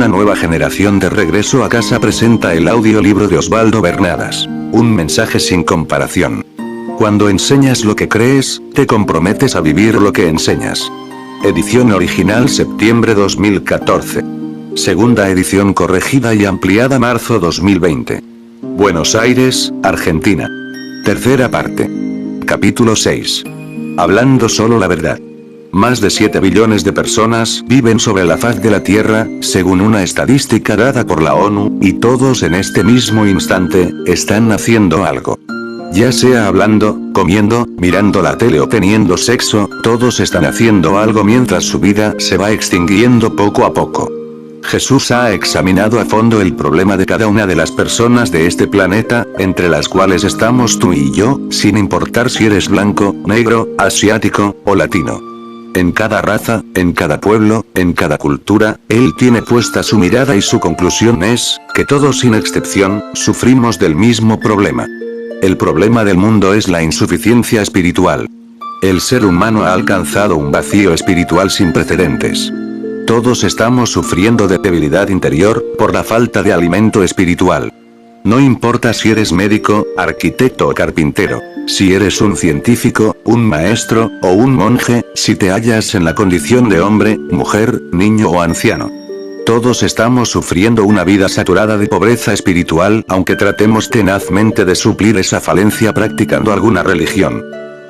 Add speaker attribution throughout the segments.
Speaker 1: Una nueva generación de Regreso a Casa presenta el audiolibro de Osvaldo Bernadas. Un mensaje sin comparación. Cuando enseñas lo que crees, te comprometes a vivir lo que enseñas. Edición original septiembre 2014. Segunda edición corregida y ampliada marzo 2020. Buenos Aires, Argentina. Tercera parte. Capítulo 6. Hablando solo la verdad. Más de 7 billones de personas viven sobre la faz de la Tierra, según una estadística dada por la ONU, y todos en este mismo instante, están haciendo algo. Ya sea hablando, comiendo, mirando la tele o teniendo sexo, todos están haciendo algo mientras su vida se va extinguiendo poco a poco. Jesús ha examinado a fondo el problema de cada una de las personas de este planeta, entre las cuales estamos tú y yo, sin importar si eres blanco, negro, asiático, o latino. En cada raza, en cada pueblo, en cada cultura, Él tiene puesta su mirada y su conclusión es, que todos sin excepción, sufrimos del mismo problema. El problema del mundo es la insuficiencia espiritual. El ser humano ha alcanzado un vacío espiritual sin precedentes. Todos estamos sufriendo de debilidad interior, por la falta de alimento espiritual. No importa si eres médico, arquitecto o carpintero, si eres un científico, un maestro, o un monje, si te hallas en la condición de hombre, mujer, niño o anciano. Todos estamos sufriendo una vida saturada de pobreza espiritual, aunque tratemos tenazmente de suplir esa falencia practicando alguna religión.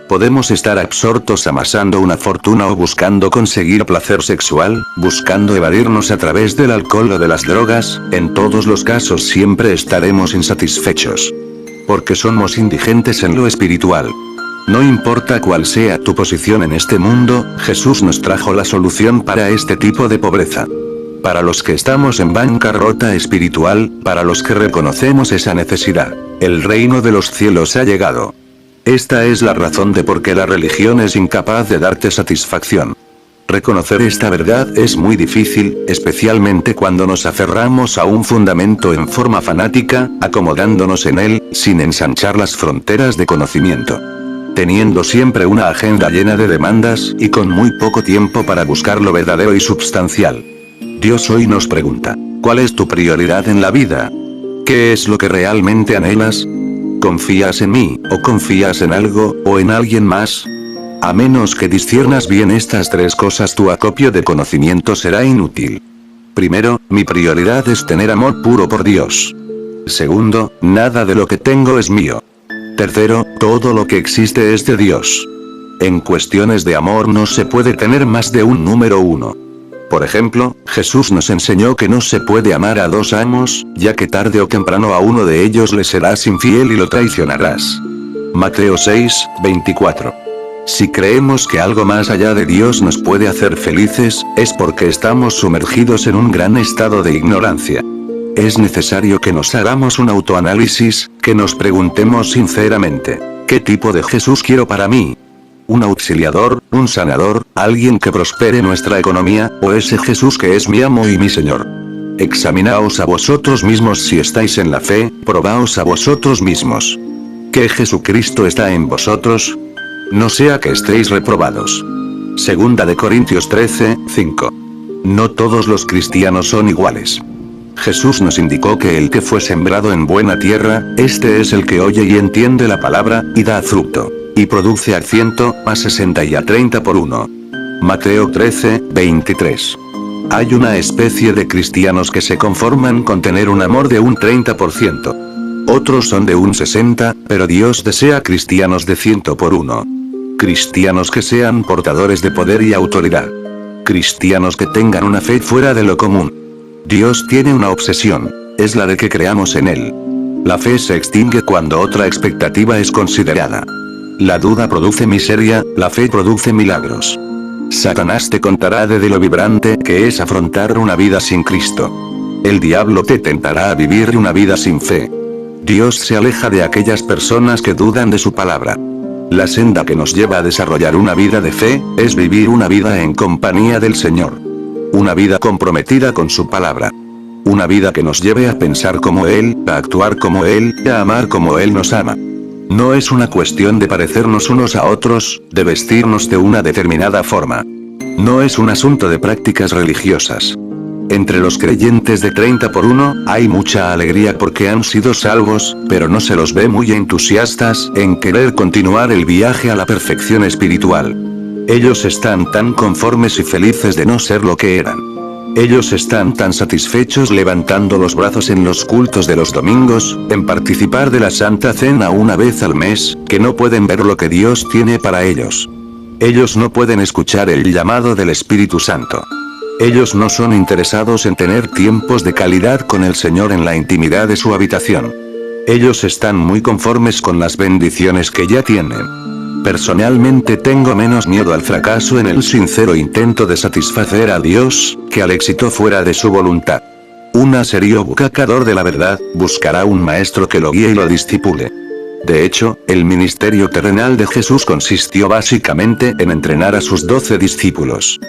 Speaker 1: Podemos estar absortos amasando una fortuna o buscando conseguir placer sexual, buscando evadirnos a través del alcohol o de las drogas, en todos los casos siempre estaremos insatisfechos. Porque somos indigentes en lo espiritual. No importa cuál sea tu posición en este mundo, Jesús nos trajo la solución para este tipo de pobreza. Para los que estamos en bancarrota espiritual, para los que reconocemos esa necesidad, el reino de los cielos ha llegado. Esta es la razón de por qué la religión es incapaz de darte satisfacción. Reconocer esta verdad es muy difícil, especialmente cuando nos aferramos a un fundamento en forma fanática, acomodándonos en él, sin ensanchar las fronteras de conocimiento. Teniendo siempre una agenda llena de demandas, y con muy poco tiempo para buscar lo verdadero y substancial. Dios hoy nos pregunta, ¿cuál es tu prioridad en la vida? ¿Qué es lo que realmente anhelas? ¿Confías en mí, o confías en algo, o en alguien más? A menos que disciernas bien estas tres cosas, tu acopio de conocimiento será inútil. Primero, mi prioridad es tener amor puro por Dios. Segundo, nada de lo que tengo es mío. Tercero, todo lo que existe es de Dios. En cuestiones de amor no se puede tener más de un número uno. Por ejemplo, Jesús nos enseñó que no se puede amar a dos amos, ya que tarde o temprano a uno de ellos le serás infiel y lo traicionarás. Mateo 6:24. Si creemos que algo más allá de Dios nos puede hacer felices, es porque estamos sumergidos en un gran estado de ignorancia. Es necesario que nos hagamos un autoanálisis, que nos preguntemos sinceramente, ¿qué tipo de Jesús quiero para mí? ¿Un auxiliador, un sanador, alguien que prospere nuestra economía, o ese Jesús que es mi amo y mi Señor? Examinaos a vosotros mismos si estáis en la fe, probaos a vosotros mismos. ¿Qué Jesucristo está en vosotros? No sea que estéis reprobados. Segunda de Corintios 13:5. No todos los cristianos son iguales. Jesús nos indicó que el que fue sembrado en buena tierra, este es el que oye y entiende la palabra, y da fruto. Y produce a 100, a 60 y a 30 por uno. Mateo 13:23. Hay una especie de cristianos que se conforman con tener un amor de un 30%. Otros son de un 60, pero Dios desea cristianos de 100 por uno. Cristianos que sean portadores de poder y autoridad. Cristianos que tengan una fe fuera de lo común. Dios tiene una obsesión, es la de que creamos en Él. La fe se extingue cuando otra expectativa es considerada. La duda produce miseria, la fe produce milagros. Satanás te contará de lo vibrante que es afrontar una vida sin Cristo. El diablo te tentará a vivir una vida sin fe. Dios se aleja de aquellas personas que dudan de su palabra. La senda que nos lleva a desarrollar una vida de fe, es vivir una vida en compañía del Señor. Una vida comprometida con su palabra. Una vida que nos lleve a pensar como Él, a actuar como Él, a amar como Él nos ama. No es una cuestión de parecernos unos a otros, de vestirnos de una determinada forma. No es un asunto de prácticas religiosas. Entre los creyentes de 30x1, hay mucha alegría porque han sido salvos, pero no se los ve muy entusiastas en querer continuar el viaje a la perfección espiritual. Ellos están tan conformes y felices de no ser lo que eran. Ellos están tan satisfechos levantando los brazos en los cultos de los domingos, en participar de la Santa Cena una vez al mes, que no pueden ver lo que Dios tiene para ellos. Ellos no pueden escuchar el llamado del Espíritu Santo. Ellos no son interesados en tener tiempos de calidad con el Señor en la intimidad de su habitación. Ellos están muy conformes con las bendiciones que ya tienen. Personalmente tengo menos miedo al fracaso en el sincero intento de satisfacer a Dios, que al éxito fuera de su voluntad. Un serio buscador de la verdad, buscará un maestro que lo guíe y lo discipule. De hecho, el ministerio terrenal de Jesús consistió básicamente en entrenar a sus 12 discípulos.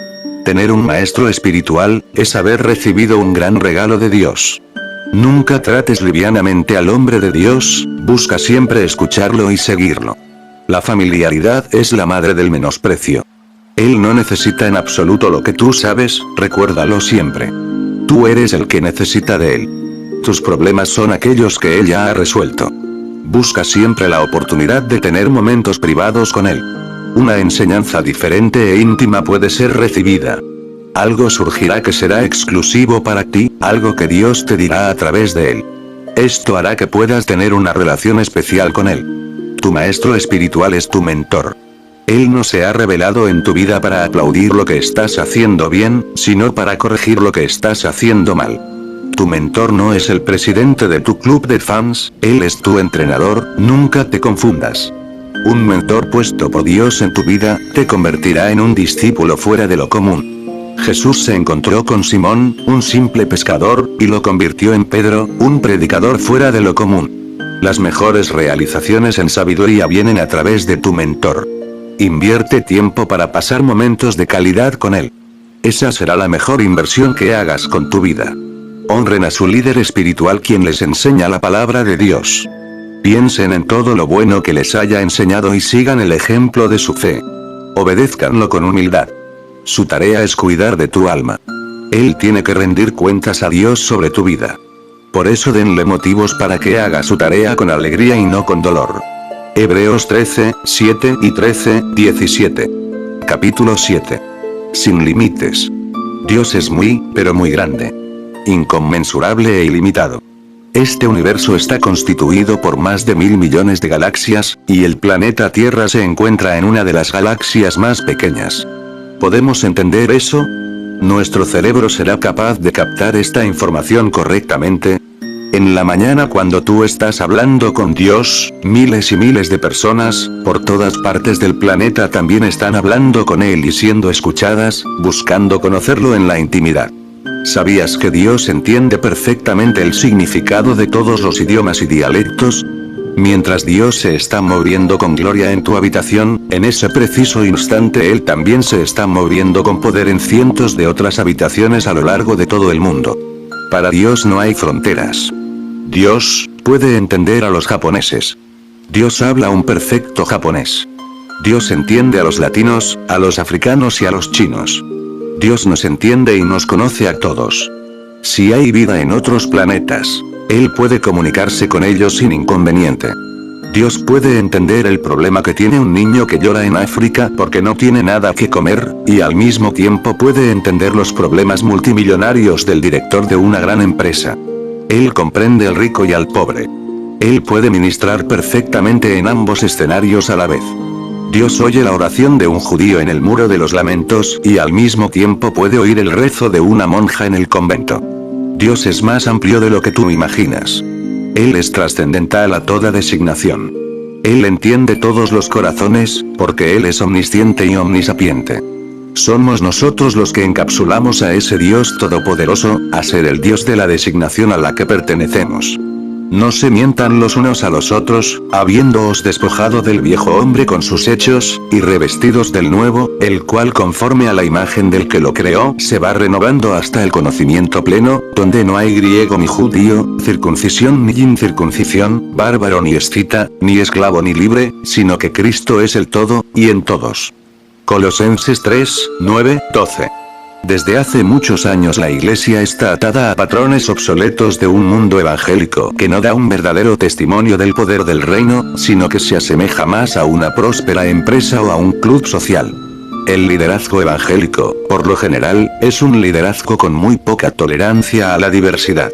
Speaker 1: Tener un maestro espiritual, es haber recibido un gran regalo de Dios. Nunca trates livianamente al hombre de Dios, busca siempre escucharlo y seguirlo. La familiaridad es la madre del menosprecio. Él no necesita en absoluto lo que tú sabes, recuérdalo siempre. Tú eres el que necesita de él. Tus problemas son aquellos que él ya ha resuelto. Busca siempre la oportunidad de tener momentos privados con él. Una enseñanza diferente e íntima puede ser recibida. Algo surgirá que será exclusivo para ti, algo que Dios te dirá a través de él. Esto hará que puedas tener una relación especial con él. Tu maestro espiritual es tu mentor. Él no se ha revelado en tu vida para aplaudir lo que estás haciendo bien, sino para corregir lo que estás haciendo mal. Tu mentor no es el presidente de tu club de fans, él es tu entrenador, nunca te confundas. Un mentor puesto por Dios en tu vida, te convertirá en un discípulo fuera de lo común. Jesús se encontró con Simón, un simple pescador, y lo convirtió en Pedro, un predicador fuera de lo común. Las mejores realizaciones en sabiduría vienen a través de tu mentor. Invierte tiempo para pasar momentos de calidad con él. Esa será la mejor inversión que hagas con tu vida. Honren a su líder espiritual quien les enseña la palabra de Dios. Piensen en todo lo bueno que les haya enseñado y sigan el ejemplo de su fe. Obedézcanlo con humildad. Su tarea es cuidar de tu alma. Él tiene que rendir cuentas a Dios sobre tu vida. Por eso denle motivos para que haga su tarea con alegría y no con dolor. Hebreos 13, 7 y 13, 17. Capítulo 7. Sin límites. Dios es muy, pero muy grande. Inconmensurable e ilimitado. Este universo está constituido por más de 1.000 millones de galaxias, y el planeta Tierra se encuentra en una de las galaxias más pequeñas. ¿Podemos entender eso? ¿Nuestro cerebro será capaz de captar esta información correctamente? En la mañana cuando tú estás hablando con Dios, miles y miles de personas, por todas partes del planeta también están hablando con Él y siendo escuchadas, buscando conocerlo en la intimidad. ¿Sabías que Dios entiende perfectamente el significado de todos los idiomas y dialectos? Mientras Dios se está moviendo con gloria en tu habitación, en ese preciso instante Él también se está moviendo con poder en cientos de otras habitaciones a lo largo de todo el mundo. Para Dios no hay fronteras. Dios puede entender a los japoneses. Dios habla un perfecto japonés. Dios entiende a los latinos, a los africanos y a los chinos. Dios nos entiende y nos conoce a todos. Si hay vida en otros planetas, Él puede comunicarse con ellos sin inconveniente. Dios puede entender el problema que tiene un niño que llora en África porque no tiene nada que comer, y al mismo tiempo puede entender los problemas multimillonarios del director de una gran empresa. Él comprende al rico y al pobre. Él puede ministrar perfectamente en ambos escenarios a la vez. Dios oye la oración de un judío en el muro de los lamentos, y al mismo tiempo puede oír el rezo de una monja en el convento. Dios es más amplio de lo que tú imaginas. Él es trascendental a toda designación. Él entiende todos los corazones, porque Él es omnisciente y omnisapiente. Somos nosotros los que encapsulamos a ese Dios todopoderoso, a ser el Dios de la designación a la que pertenecemos. No se mientan los unos a los otros, habiéndoos despojado del viejo hombre con sus hechos, y revestidos del nuevo, el cual conforme a la imagen del que lo creó, se va renovando hasta el conocimiento pleno, donde no hay griego ni judío, circuncisión ni incircuncisión, bárbaro ni escita, ni esclavo ni libre, sino que Cristo es el todo, y en todos. Colosenses 3, 9, 12. Desde hace muchos años la Iglesia está atada a patrones obsoletos de un mundo evangélico que no da un verdadero testimonio del poder del reino, sino que se asemeja más a una próspera empresa o a un club social. El liderazgo evangélico, por lo general, es un liderazgo con muy poca tolerancia a la diversidad.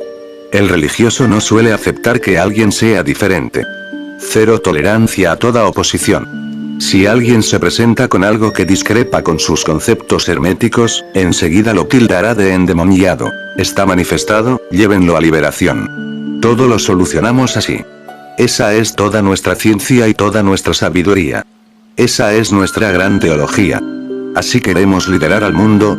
Speaker 1: El religioso no suele aceptar que alguien sea diferente. Cero tolerancia a toda oposición. Si alguien se presenta con algo que discrepa con sus conceptos herméticos, enseguida lo tildará de endemoniado. Está manifestado, llévenlo a liberación. Todo lo solucionamos así. Esa es toda nuestra ciencia y toda nuestra sabiduría. Esa es nuestra gran teología. ¿Así queremos liderar al mundo?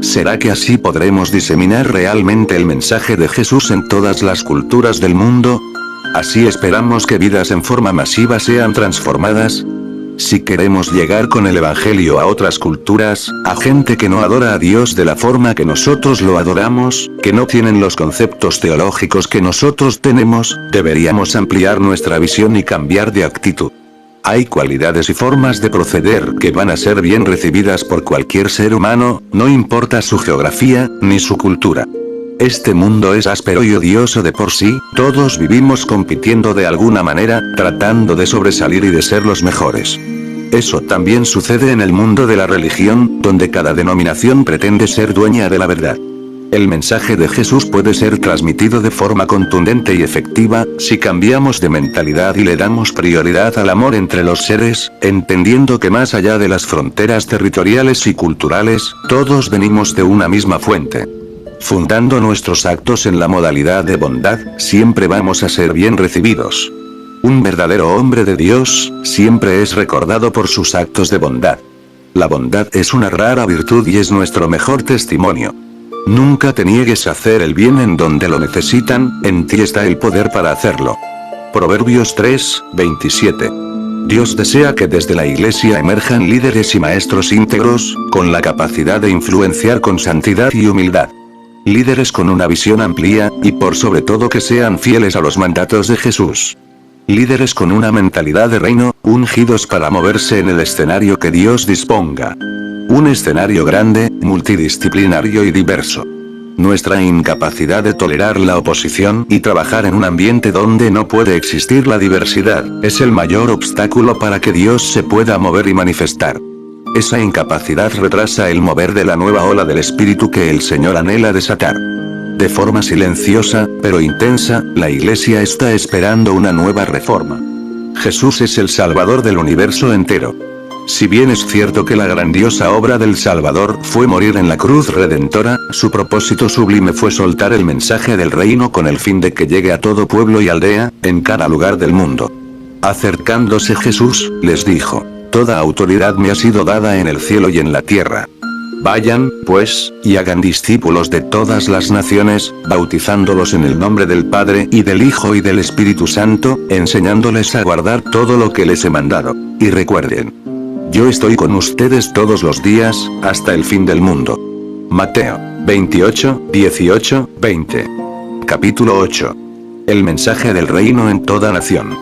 Speaker 1: ¿Será que así podremos diseminar realmente el mensaje de Jesús en todas las culturas del mundo? ¿Así esperamos que vidas en forma masiva sean transformadas? Si queremos llegar con el Evangelio a otras culturas, a gente que no adora a Dios de la forma que nosotros lo adoramos, que no tienen los conceptos teológicos que nosotros tenemos, deberíamos ampliar nuestra visión y cambiar de actitud. Hay cualidades y formas de proceder que van a ser bien recibidas por cualquier ser humano, no importa su geografía, ni su cultura. Este mundo es áspero y odioso de por sí, todos vivimos compitiendo de alguna manera, tratando de sobresalir y de ser los mejores. Eso también sucede en el mundo de la religión, donde cada denominación pretende ser dueña de la verdad. El mensaje de Jesús puede ser transmitido de forma contundente y efectiva, si cambiamos de mentalidad y le damos prioridad al amor entre los seres, entendiendo que más allá de las fronteras territoriales y culturales, todos venimos de una misma fuente. Fundando nuestros actos en la modalidad de bondad, siempre vamos a ser bien recibidos. Un verdadero hombre de Dios, siempre es recordado por sus actos de bondad. La bondad es una rara virtud y es nuestro mejor testimonio. Nunca te niegues a hacer el bien en donde lo necesitan, en ti está el poder para hacerlo. Proverbios 3:27. Dios desea que desde la Iglesia emerjan líderes y maestros íntegros, con la capacidad de influenciar con santidad y humildad. Líderes con una visión amplia, y por sobre todo que sean fieles a los mandatos de Jesús. Líderes con una mentalidad de reino, ungidos para moverse en el escenario que Dios disponga. Un escenario grande, multidisciplinario y diverso. Nuestra incapacidad de tolerar la oposición y trabajar en un ambiente donde no puede existir la diversidad, es el mayor obstáculo para que Dios se pueda mover y manifestar. Esa incapacidad retrasa el mover de la nueva ola del Espíritu que el Señor anhela desatar. De forma silenciosa, pero intensa, la Iglesia está esperando una nueva reforma. Jesús es el Salvador del universo entero. Si bien es cierto que la grandiosa obra del Salvador fue morir en la cruz redentora, su propósito sublime fue soltar el mensaje del reino con el fin de que llegue a todo pueblo y aldea, en cada lugar del mundo. Acercándose Jesús, les dijo: Toda autoridad me ha sido dada en el cielo y en la tierra. Vayan, pues, y hagan discípulos de todas las naciones, bautizándolos en el nombre del Padre y del Hijo y del Espíritu Santo, enseñándoles a guardar todo lo que les he mandado. Y recuerden, yo estoy con ustedes todos los días, hasta el fin del mundo. Mateo 28, 18, 20. Capítulo 8. El mensaje del reino en toda nación.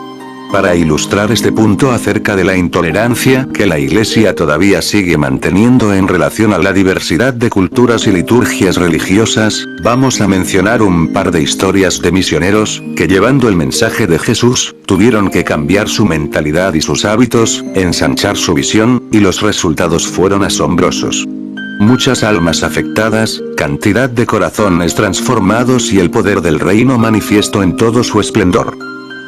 Speaker 1: Para ilustrar este punto acerca de la intolerancia que la Iglesia todavía sigue manteniendo en relación a la diversidad de culturas y liturgias religiosas, vamos a mencionar un par de historias de misioneros, que llevando el mensaje de Jesús, tuvieron que cambiar su mentalidad y sus hábitos, ensanchar su visión, y los resultados fueron asombrosos. Muchas almas afectadas, cantidad de corazones transformados y el poder del reino manifiesto en todo su esplendor.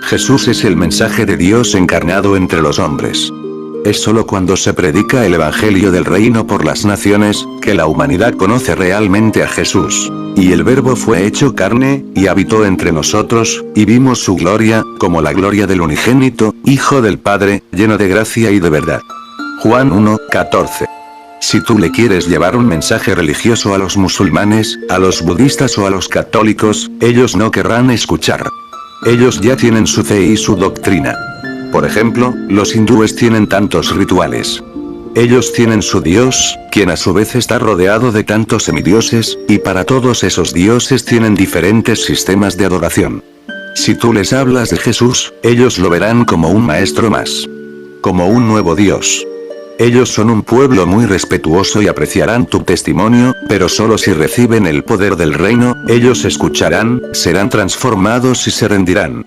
Speaker 1: Jesús es el mensaje de Dios encarnado entre los hombres. Es solo cuando se predica el Evangelio del Reino por las naciones, que la humanidad conoce realmente a Jesús. Y el Verbo fue hecho carne, y habitó entre nosotros, y vimos su gloria, como la gloria del unigénito, Hijo del Padre, lleno de gracia y de verdad. Juan 1:14. Si tú le quieres llevar un mensaje religioso a los musulmanes, a los budistas o a los católicos, ellos no querrán escuchar. Ellos ya tienen su fe y su doctrina. Por ejemplo, los hindúes tienen tantos rituales. Ellos tienen su Dios, quien a su vez está rodeado de tantos semidioses, y para todos esos dioses tienen diferentes sistemas de adoración. Si tú les hablas de Jesús, ellos lo verán como un maestro más. Como un nuevo Dios. Ellos son un pueblo muy respetuoso y apreciarán tu testimonio, pero solo si reciben el poder del reino, ellos escucharán, serán transformados y se rendirán.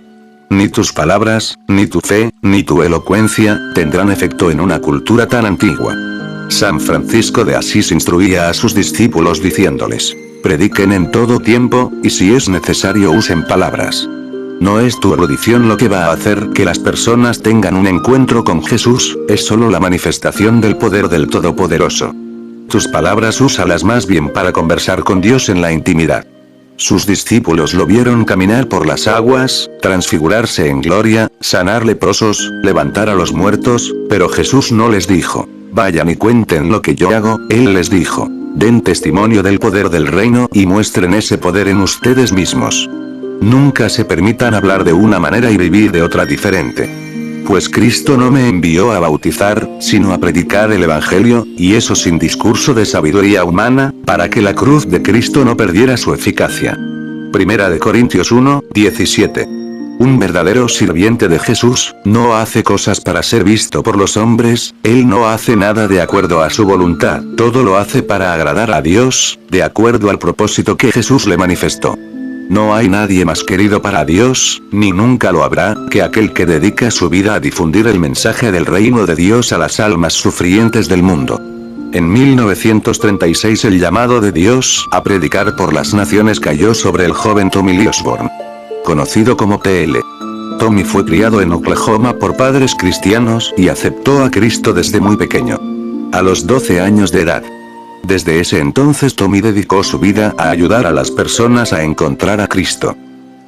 Speaker 1: Ni tus palabras, ni tu fe, ni tu elocuencia, tendrán efecto en una cultura tan antigua. San Francisco de Asís instruía a sus discípulos diciéndoles: prediquen en todo tiempo, y si es necesario usen palabras. No es tu erudición lo que va a hacer que las personas tengan un encuentro con Jesús, es solo la manifestación del poder del Todopoderoso. Tus palabras úsalas más bien para conversar con Dios en la intimidad. Sus discípulos lo vieron caminar por las aguas, transfigurarse en gloria, sanar leprosos, levantar a los muertos, pero Jesús no les dijo: vayan y cuenten lo que yo hago. Él les dijo: den testimonio del poder del reino y muestren ese poder en ustedes mismos. Nunca se permitan hablar de una manera y vivir de otra diferente. Pues Cristo no me envió a bautizar, sino a predicar el Evangelio, y eso sin discurso de sabiduría humana, para que la cruz de Cristo no perdiera su eficacia. Primera de Corintios 1, 17. Un verdadero sirviente de Jesús, no hace cosas para ser visto por los hombres, él no hace nada de acuerdo a su voluntad, todo lo hace para agradar a Dios, de acuerdo al propósito que Jesús le manifestó. No hay nadie más querido para Dios, ni nunca lo habrá, que aquel que dedica su vida a difundir el mensaje del reino de Dios a las almas sufrientes del mundo. En 1936 el llamado de Dios a predicar por las naciones cayó sobre el joven Tommy Lee Osborne, conocido como T.L. Tommy fue criado en Oklahoma por padres cristianos y aceptó a Cristo desde muy pequeño. A los 12 años de edad. Desde ese entonces Tommy dedicó su vida a ayudar a las personas a encontrar a Cristo.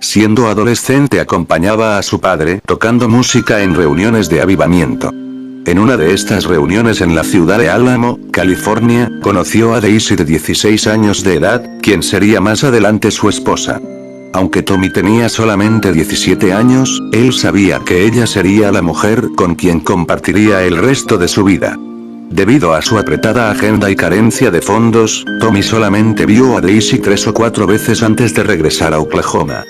Speaker 1: Siendo adolescente acompañaba a su padre tocando música en reuniones de avivamiento. En una de estas reuniones en la ciudad de Alamo, California, conoció a Daisy de 16 años de edad, quien sería más adelante su esposa. Aunque Tommy tenía solamente 17 años, él sabía que ella sería la mujer con quien compartiría el resto de su vida. Debido a su apretada agenda y carencia de fondos, Tommy solamente vio a Daisy 3 o 4 veces antes de regresar a Oklahoma.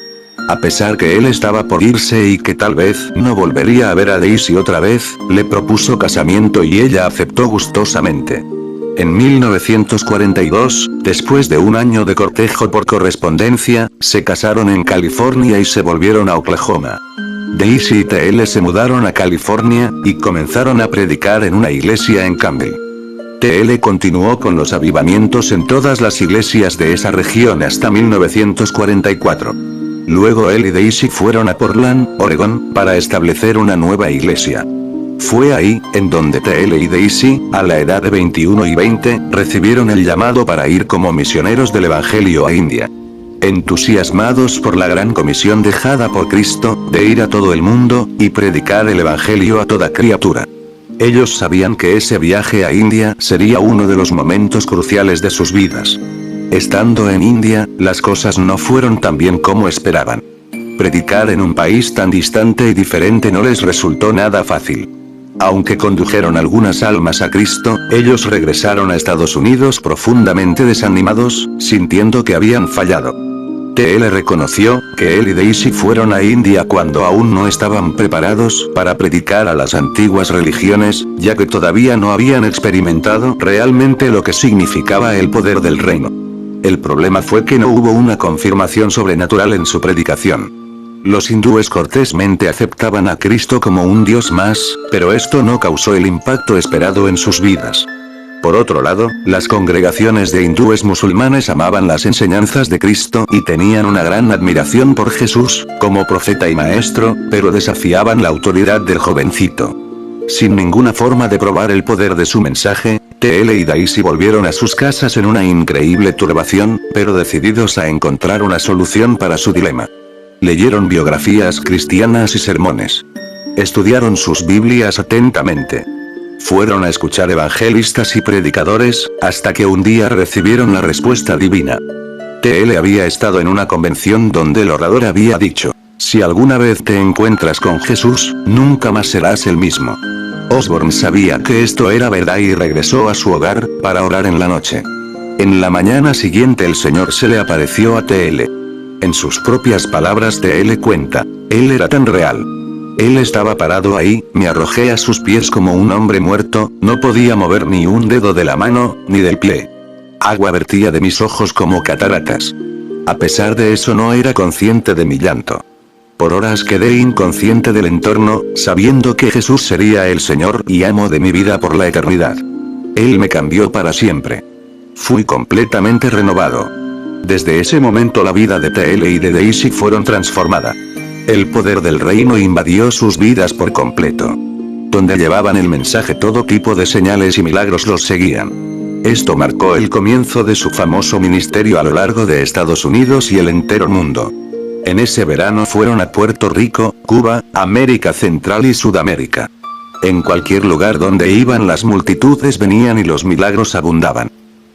Speaker 1: A pesar que él estaba por irse y que tal vez no volvería a ver a Daisy otra vez, le propuso casamiento y ella aceptó gustosamente. En 1942, después de un año de cortejo por correspondencia, se casaron en California y se volvieron a Oklahoma. Daisy y T.L. se mudaron a California, y comenzaron a predicar en una iglesia en Campbell. T.L. continuó con los avivamientos en todas las iglesias de esa región hasta 1944. Luego él y Daisy fueron a Portland, Oregón, para establecer una nueva iglesia. Fue ahí, en donde T.L. y Daisy, a la edad de 21 y 20, recibieron el llamado para ir como misioneros del Evangelio a India. Entusiasmados por la gran comisión dejada por Cristo, de ir a todo el mundo, y predicar el Evangelio a toda criatura. Ellos sabían que ese viaje a India sería uno de los momentos cruciales de sus vidas. Estando en India, las cosas no fueron tan bien como esperaban. Predicar en un país tan distante y diferente no les resultó nada fácil. Aunque condujeron algunas almas a Cristo, ellos regresaron a Estados Unidos profundamente desanimados, sintiendo que habían fallado. T.L. reconoció que él y Daisy fueron a India cuando aún no estaban preparados para predicar a las antiguas religiones, ya que todavía no habían experimentado realmente lo que significaba el poder del reino. El problema fue que no hubo una confirmación sobrenatural en su predicación. Los hindúes cortésmente aceptaban a Cristo como un Dios más, pero esto no causó el impacto esperado en sus vidas. Por otro lado, las congregaciones de hindúes musulmanes amaban las enseñanzas de Cristo y tenían una gran admiración por Jesús, como profeta y maestro, pero desafiaban la autoridad del jovencito. Sin ninguna forma de probar el poder de su mensaje, T.L. y Daisy volvieron a sus casas en una increíble turbación, pero decididos a encontrar una solución para su dilema. Leyeron biografías cristianas y sermones. Estudiaron sus Biblias atentamente. Fueron a escuchar evangelistas y predicadores, hasta que un día recibieron la respuesta divina. T.L. había estado en una convención donde el orador había dicho: si alguna vez te encuentras con Jesús, nunca más serás el mismo. Osborne sabía que esto era verdad y regresó a su hogar, para orar en la noche. En la mañana siguiente el Señor se le apareció a T.L. En sus propias palabras T.L. cuenta: él era tan real. Él estaba parado ahí, me arrojé a sus pies como un hombre muerto, no podía mover ni un dedo de la mano, ni del pie. Agua vertía de mis ojos como cataratas. A pesar de eso no era consciente de mi llanto. Por horas quedé inconsciente del entorno, sabiendo que Jesús sería el Señor y amo de mi vida por la eternidad. Él me cambió para siempre. Fui completamente renovado. Desde ese momento la vida de TL y de Daisy fueron transformada. El poder del reino invadió sus vidas por completo. Donde llevaban el mensaje, todo tipo de señales y milagros los seguían. Esto marcó el comienzo de su famoso ministerio a lo largo de Estados Unidos y el entero mundo. En ese verano fueron a Puerto Rico, Cuba, América Central y Sudamérica. En cualquier lugar donde iban las multitudes venían y los milagros abundaban.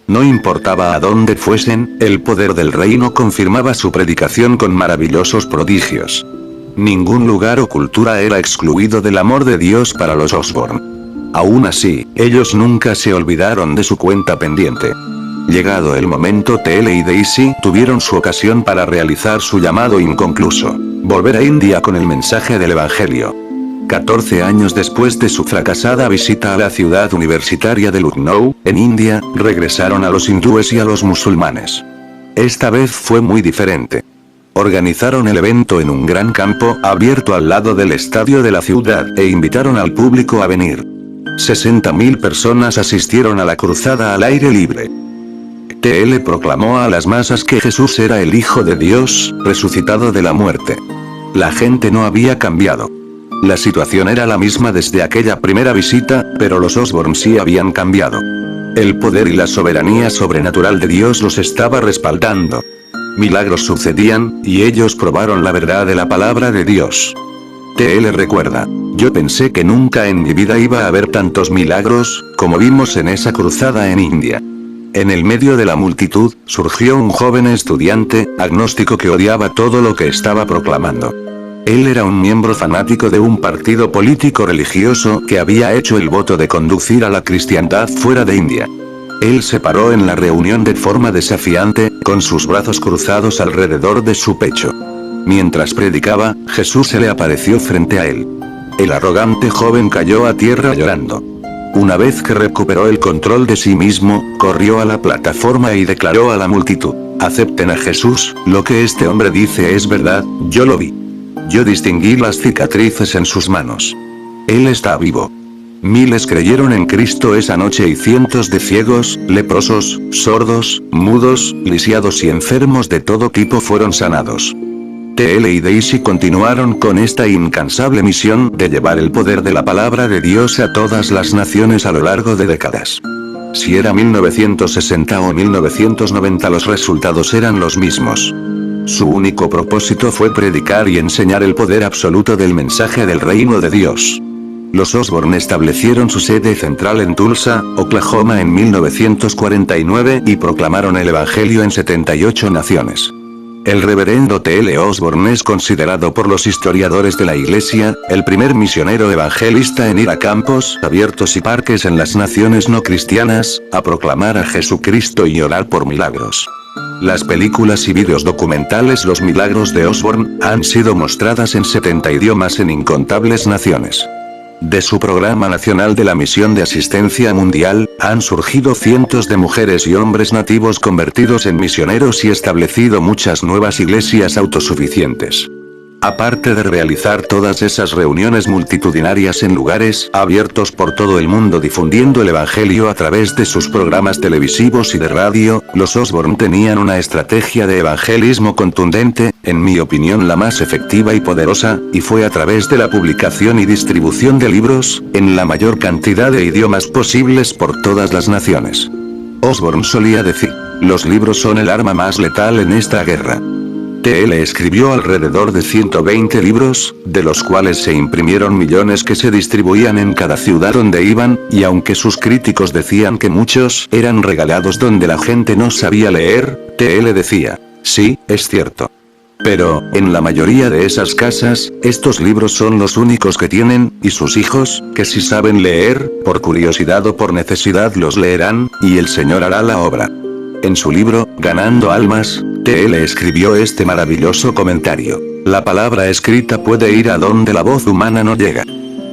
Speaker 1: No importaba a dónde fuesen, el poder del reino confirmaba su predicación con maravillosos prodigios. Ningún lugar o cultura era excluido del amor de Dios para los Osborne. Aún así, ellos nunca se olvidaron de su cuenta pendiente. Llegado el momento, TL y Daisy tuvieron su ocasión para realizar su llamado inconcluso: volver a India con el mensaje del Evangelio. 14 años después de su fracasada visita a la ciudad universitaria de Lucknow, en India, regresaron a los hindúes y a los musulmanes. Esta vez fue muy diferente. Organizaron el evento en un gran campo abierto al lado del estadio de la ciudad e invitaron al público a venir. 60.000 personas asistieron a la cruzada al aire libre. TL proclamó a las masas que Jesús era el Hijo de Dios, resucitado de la muerte. La gente no había cambiado. La situación era la misma desde aquella primera visita, pero los Osborne sí habían cambiado. El poder y la soberanía sobrenatural de Dios los estaba respaldando. Milagros sucedían, y ellos probaron la verdad de la palabra de Dios. TL recuerda: yo pensé que nunca en mi vida iba a haber tantos milagros, como vimos en esa cruzada en India. En el medio de la multitud, surgió un joven estudiante, agnóstico que odiaba todo lo que estaba proclamando. Él era un miembro fanático de un partido político religioso que había hecho el voto de conducir a la cristiandad fuera de India. Él se paró en la reunión de forma desafiante, con sus brazos cruzados alrededor de su pecho. Mientras predicaba, Jesús se le apareció frente a él. El arrogante joven cayó a tierra llorando. Una vez que recuperó el control de sí mismo, corrió a la plataforma y declaró a la multitud: acepten a Jesús, lo que este hombre dice es verdad, yo lo vi. Yo distinguí las cicatrices en sus manos. Él está vivo. Miles creyeron en Cristo esa noche y cientos de ciegos, leprosos, sordos, mudos, lisiados y enfermos de todo tipo fueron sanados. TL y Daisy continuaron con esta incansable misión de llevar el poder de la palabra de Dios a todas las naciones a lo largo de décadas. Si era 1960 o 1990, los resultados eran los mismos. Su único propósito fue predicar y enseñar el poder absoluto del mensaje del reino de Dios. Los Osborne establecieron su sede central en Tulsa, Oklahoma en 1949 y proclamaron el Evangelio en 78 naciones. El reverendo T.L. Osborne es considerado por los historiadores de la Iglesia, el primer misionero evangelista en ir a campos abiertos y parques en las naciones no cristianas, a proclamar a Jesucristo y orar por milagros. Las películas y vídeos documentales Los Milagros de Osborne han sido mostradas en 70 idiomas en incontables naciones. De su programa nacional de la Misión de Asistencia Mundial, han surgido cientos de mujeres y hombres nativos convertidos en misioneros y establecido muchas nuevas iglesias autosuficientes. Aparte de realizar todas esas reuniones multitudinarias en lugares abiertos por todo el mundo difundiendo el Evangelio a través de sus programas televisivos y de radio, los Osborne tenían una estrategia de evangelismo contundente, en mi opinión la más efectiva y poderosa, y fue a través de la publicación y distribución de libros, en la mayor cantidad de idiomas posibles por todas las naciones. Osborne solía decir: los libros son el arma más letal en esta guerra. T.L. escribió alrededor de 120 libros, de los cuales se imprimieron millones que se distribuían en cada ciudad donde iban, y aunque sus críticos decían que muchos eran regalados donde la gente no sabía leer, T.L. decía: sí, es cierto. Pero, en la mayoría de esas casas, estos libros son los únicos que tienen, y sus hijos, que si saben leer, por curiosidad o por necesidad los leerán, y el Señor hará la obra. En su libro, Ganando Almas, TL escribió este maravilloso comentario. La palabra escrita puede ir a donde la voz humana no llega.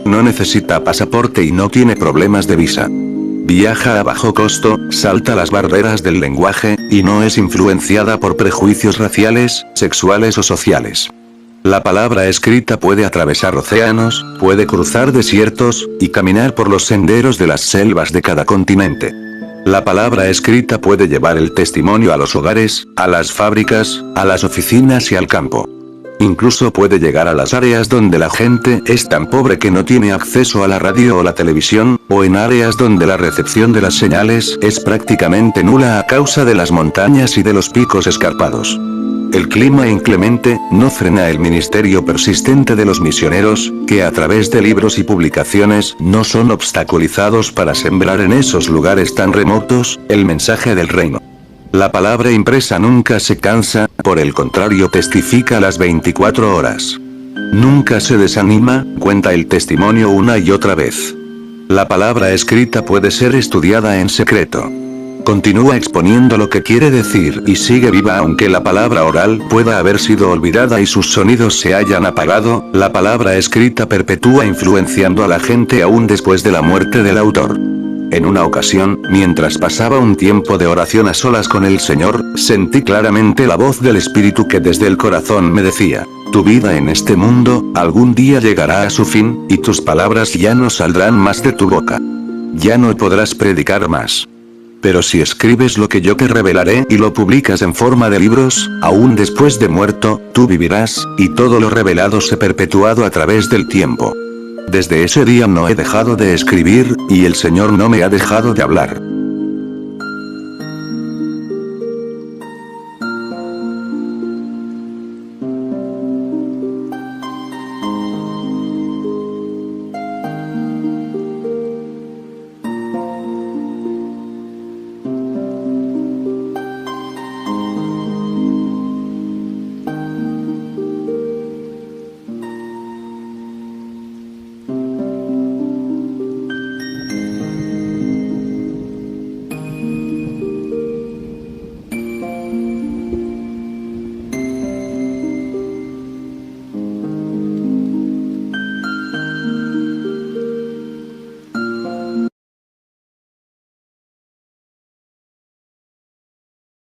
Speaker 1: No necesita pasaporte y no tiene problemas de visa. Viaja a bajo costo, salta las barreras del lenguaje, y no es influenciada por prejuicios raciales, sexuales o sociales. La palabra escrita puede atravesar océanos, puede cruzar desiertos, y caminar por los senderos de las selvas de cada continente. La palabra escrita puede llevar el testimonio a los hogares, a las fábricas, a las oficinas y al campo. Incluso puede llegar a las áreas donde la gente es tan pobre que no tiene acceso a la radio o la televisión, o en áreas donde la recepción de las señales es prácticamente nula a causa de las montañas y de los picos escarpados. El clima inclemente no frena el ministerio persistente de los misioneros, que a través de libros y publicaciones no son obstaculizados para sembrar en esos lugares tan remotos el mensaje del reino. La palabra impresa nunca se cansa, por el contrario testifica las 24 horas. Nunca se desanima, cuenta el testimonio una y otra vez. La palabra escrita puede ser estudiada en secreto. Continúa exponiendo lo que quiere decir y sigue viva aunque la palabra oral pueda haber sido olvidada y sus sonidos se hayan apagado, la palabra escrita perpetúa influenciando a la gente aún después de la muerte del autor. En una ocasión, mientras pasaba un tiempo de oración a solas con el Señor, sentí claramente la voz del Espíritu que desde el corazón me decía: tu vida en este mundo, algún día llegará a su fin, y tus palabras ya no saldrán más de tu boca. Ya no podrás predicar más. Pero si escribes lo que yo te revelaré y lo publicas en forma de libros, aún después de muerto, tú vivirás, y todo lo revelado se perpetuado a través del tiempo. Desde ese día no he dejado de escribir, y el Señor no me ha dejado de hablar.